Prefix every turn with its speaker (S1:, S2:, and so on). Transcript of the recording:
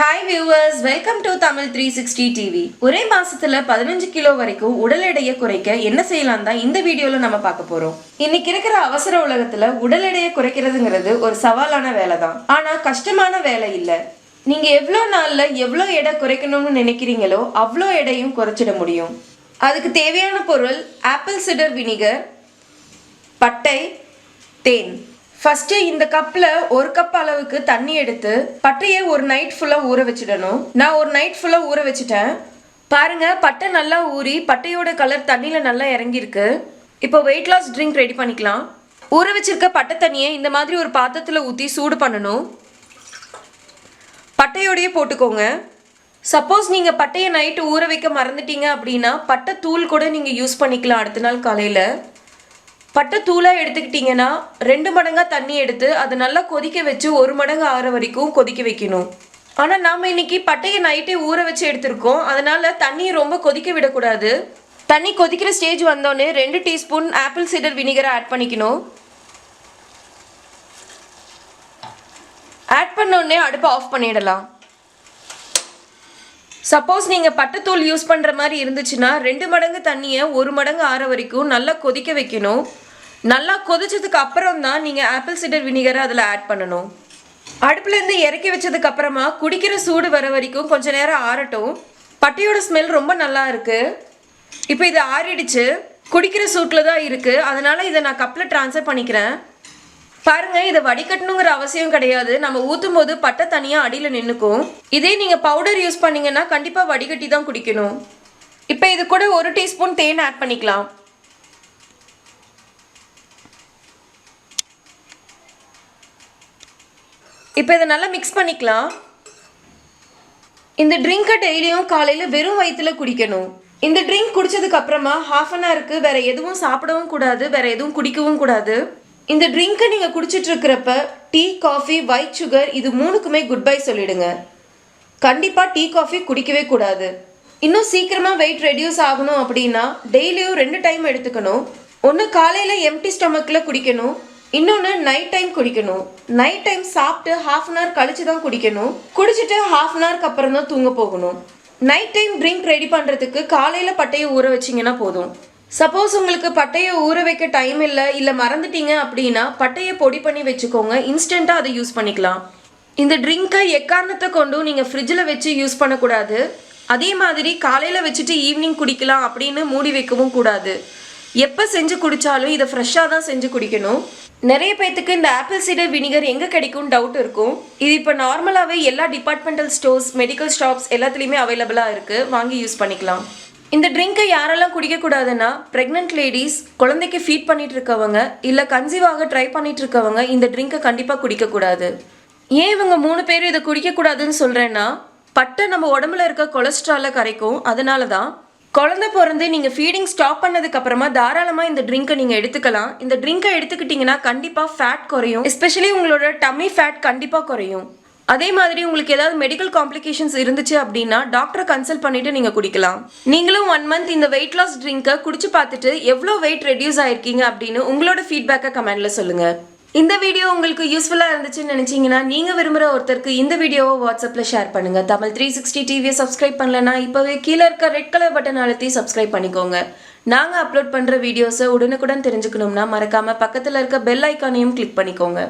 S1: Hi viewers, welcome to TAMIL360 TV. ஒரே மாசத்துல 15 kilo வரைக்கும் உடல் எடையை குறைக்க என்ன செய்யலாம் தான் இந்த வீடியோல நம்ம பார்க்க போறோம். இன்னைக்கு இருக்கிற அவசர உலகத்துல உடல் எடையை குறைக்கிறதுங்கிறது ஒரு சவாலான வேலை தான். ஆனா கஷ்டமான வேலை இல்ல. நீங்க எவ்வளவு நாள்ல எவ்வளவு எடை குறைக்கணும்னு நினைக்கிறீங்களோ அவ்வளோ எடையும் குறைச்சிட முடியும். அதுக்கு தேவையான பொருள் ஆப்பிள் சிடர் வினிகர், பட்டை, தேன். ஃபர்ஸ்ட் இந்த கப்ல ஒரு கப் அளவுக்கு தண்ணி எடுத்து பட்டையை ஒரு நைட் ஃபுல்லா ஊற வச்சிடணும். நான் ஒரு நைட் ஃபுல்லா ஊற வச்சிட்டேன். பாருங்க, பட்டை நல்லா ஊறி பட்டையோட கலர் தண்ணியில நல்லா இறங்கியிருக்கு. இப்போ வெயிட் லாஸ் ட்ரிங்க் ரெடி பண்ணிக்கலாம். ஊற வச்சிருக்க பட்டை தண்ணியை இந்த மாதிரி ஒரு பாத்திரத்தில் ஊற்றி சூடு பண்ணணும். பட்டையோடையே போட்டுக்கோங்க. சப்போஸ் நீங்கள் பட்டையை நைட்டு ஊற வைக்க மறந்துட்டீங்க அப்படின்னா பட்டை தூள் கூட நீங்கள் யூஸ் பண்ணிக்கலாம். அடுத்த நாள் காலையில் பட்டை தூளாக எடுத்துக்கிட்டிங்கன்னா 2 மடங்காக தண்ணி எடுத்து அதை நல்லா கொதிக்க வச்சு 1 மடங்கு ஆற வரைக்கும் கொதிக்க வைக்கணும். ஆனால் நாம் இன்னைக்கு பட்டையை நைட்டே ஊற வச்சு எடுத்திருக்கோம். அதனால் தண்ணியை ரொம்ப கொதிக்க விடக்கூடாது. தண்ணி கொதிக்கிற ஸ்டேஜ் வந்தோடனே 2 டீஸ்பூன் ஆப்பிள் சிடர் வினிகரை ஆட் பண்ணிக்கணும். ஆட் பண்ணோடனே அடுப்பை ஆஃப் பண்ணிடலாம். சப்போஸ் நீங்கள் பட்டைத்தூள் யூஸ் பண்ணுற மாதிரி இருந்துச்சுன்னா 2 மடங்கு தண்ணியை 1 மடங்கு ஆற வரைக்கும் நல்லா கொதிக்க வைக்கணும். நல்லா கொதிச்சதுக்கு அப்புறம் தான் நீங்கள் ஆப்பிள் சிடர் வினிகரை அதில் ஆட் பண்ணணும். அடுப்புலேருந்து இறக்கி வச்சதுக்கு அப்புறமா குடிக்கிற சூடு வர வரைக்கும் கொஞ்ச நேரம் ஆறட்டும். பட்டையோட ஸ்மெல் ரொம்ப நல்லா இருக்குது. இப்போ இது ஆறிடுச்சு. குடிக்கிற சூட்டில் தான் இருக்குது. அதனால் இதை நான் கப்பில் ட்ரான்ஸ்ஃபர் பண்ணிக்கிறேன். பாருங்கள், இதை வடிகட்டணுங்கிற அவசியம் கிடையாது. நம்ம ஊற்றும் போது பட்டை தனியாக அடியில் நின்றுக்கும். இதே நீங்கள் பவுடர் யூஸ் பண்ணிங்கன்னா கண்டிப்பாக வடிகட்டி தான் குடிக்கணும். இப்போ இது கூட 1 டீஸ்பூன் தேன் ஆட் பண்ணிக்கலாம். இப்போ இதை நல்லா மிக்ஸ் பண்ணிக்கலாம். இந்த ட்ரிங்கை டெய்லியும் காலையில் வெறும் வயிற்றுல குடிக்கணும். இந்த ட்ரிங்க் குடிச்சதுக்கு அப்புறமா 1/2 அன் ஹவருக்கு வேற எதுவும் சாப்பிடவும் கூடாது, வேற எதுவும் குடிக்கவும் கூடாது. இந்த ட்ரிங்கை நீங்கள் குடிச்சிட்டு இருக்கிறப்ப டீ, காஃபி, ஒயிட் சுகர் இது 3க்குமே குட் பை சொல்லிடுங்க. கண்டிப்பாக டீ, காஃபி குடிக்கவே கூடாது. இன்னும் சீக்கிரமாக வெயிட் ரெடியூஸ் ஆகணும் அப்படின்னா டெய்லியும் 2 டைம் எடுத்துக்கணும். ஒன்று காலையில் எம்டி ஸ்டொமக்கில் குடிக்கணும், இன்னொன்று நைட் டைம் குடிக்கணும். நைட் டைம் சாப்பிட்டு 1/2 அன் ஹவர் கழிச்சு தான் குடிக்கணும். குடிச்சிட்டு 1/2 அன் ஹவருக்கு அப்புறம் தான் தூங்க போகணும். நைட் டைம் ட்ரிங்க் ரெடி பண்ணுறதுக்கு காலையில் பட்டையை ஊற வச்சிங்கன்னா போதும். சப்போஸ் உங்களுக்கு பட்டையை ஊற வைக்க டைம் இல்லை மறந்துட்டீங்க அப்படின்னா பட்டையை பொடி பண்ணி வச்சுக்கோங்க. இன்ஸ்டண்ட்டாக அதை யூஸ் பண்ணிக்கலாம். இந்த ட்ரிங்கை எக்காரணத்தை கொண்டும் நீங்கள் ஃப்ரிட்ஜில் வச்சு யூஸ் பண்ணக்கூடாது. அதே மாதிரி காலையில் வச்சுட்டு ஈவினிங் குடிக்கலாம் அப்படின்னு மூடி வைக்கவும் கூடாது. எப்போ செஞ்சு குடித்தாலும் இதை ஃப்ரெஷ்ஷாக தான் செஞ்சு குடிக்கணும். நிறைய பேர்த்துக்கு இந்த ஆப்பிள் சிடர் வினிகர் எங்கே கிடைக்கும்னு டவுட் இருக்கும். இது இப்போ நார்மலாகவே எல்லா டிபார்ட்மெண்டல் ஸ்டோர்ஸ், மெடிக்கல் ஷாப்ஸ் எல்லாத்துலேயுமே அவைலபிளாக இருக்குது. வாங்கி யூஸ் பண்ணிக்கலாம். இந்த ட்ரிங்கை யாரெல்லாம் குடிக்கக்கூடாதுன்னா ப்ரெக்னென்ட் லேடிஸ், குழந்தைக்கு ஃபீட் பண்ணிட்டு இருக்கவங்க, இல்லை கன்சீவாக ட்ரை பண்ணிட்டு இருக்கவங்க இந்த ட்ரிங்கை கண்டிப்பாக குடிக்கக்கூடாது. ஏன் இவங்க 3 பேரும் இதை குடிக்கக்கூடாதுன்னு சொல்கிறேன்னா, பட்டை நம்ம உடம்புல இருக்க கொலஸ்ட்ராலை கரைக்கும். அதனால தான் குழந்தை பிறந்து நீங்கள் ஃபீடிங் ஸ்டாப் பண்ணதுக்கு அப்புறமா தாராளமாக இந்த ட்ரிங்கை நீங்கள் எடுத்துக்கலாம். இந்த ட்ரிங்கை எடுத்துக்கிட்டிங்கன்னா கண்டிப்பாக ஃபேட் குறையும். எஸ்பெஷலி உங்களோட டம்மி ஃபேட் கண்டிப்பாக குறையும். அதே மாதிரி உங்களுக்கு ஏதாவது மெடிக்கல் காம்ப்ளிகேஷன்ஸ் இருந்துச்சு அப்படின்னா டாக்டரை கன்சல்ட் பண்ணிட்டு நீங்கள் குடிக்கலாம். நீங்களும் 1 மந்த் இந்த வெயிட் லாஸ் ட்ரிங்கை குடிச்சு பார்த்துட்டு எவ்வளோ வெயிட் ரெடியூஸ் ஆயிருக்கீங்க அப்படின்னு உங்களோட ஃபீட்பேக்கை கமெண்ட்ல சொல்லுங்க. இந்த வீடியோ உங்களுக்கு யூஸ்ஃபுல்லாக இருந்துச்சுன்னு நினச்சிங்கன்னா நீங்கள் விரும்புகிற ஒருத்தருக்கு இந்த வீடியோவை வாட்ஸ்அப்பில் ஷேர் பண்ணுங்கள். TAMIL360 டிவியை சப்ஸ்கிரைப் பண்ணலன்னா இப்போவே கீழே இருக்க ரெட் கலர் பட்டன் அழுத்தி சப்ஸ்கிரைப் பண்ணிக்கோங்க. நாங்கள் அப்லோட் பண்ணுற வீடியோஸை உடனுக்குடன் தெரிஞ்சுக்கணும்னா மறக்காமல் பக்கத்தில் இருக்க பெல் ஐக்கானையும் கிளிக் பண்ணிக்கோங்க.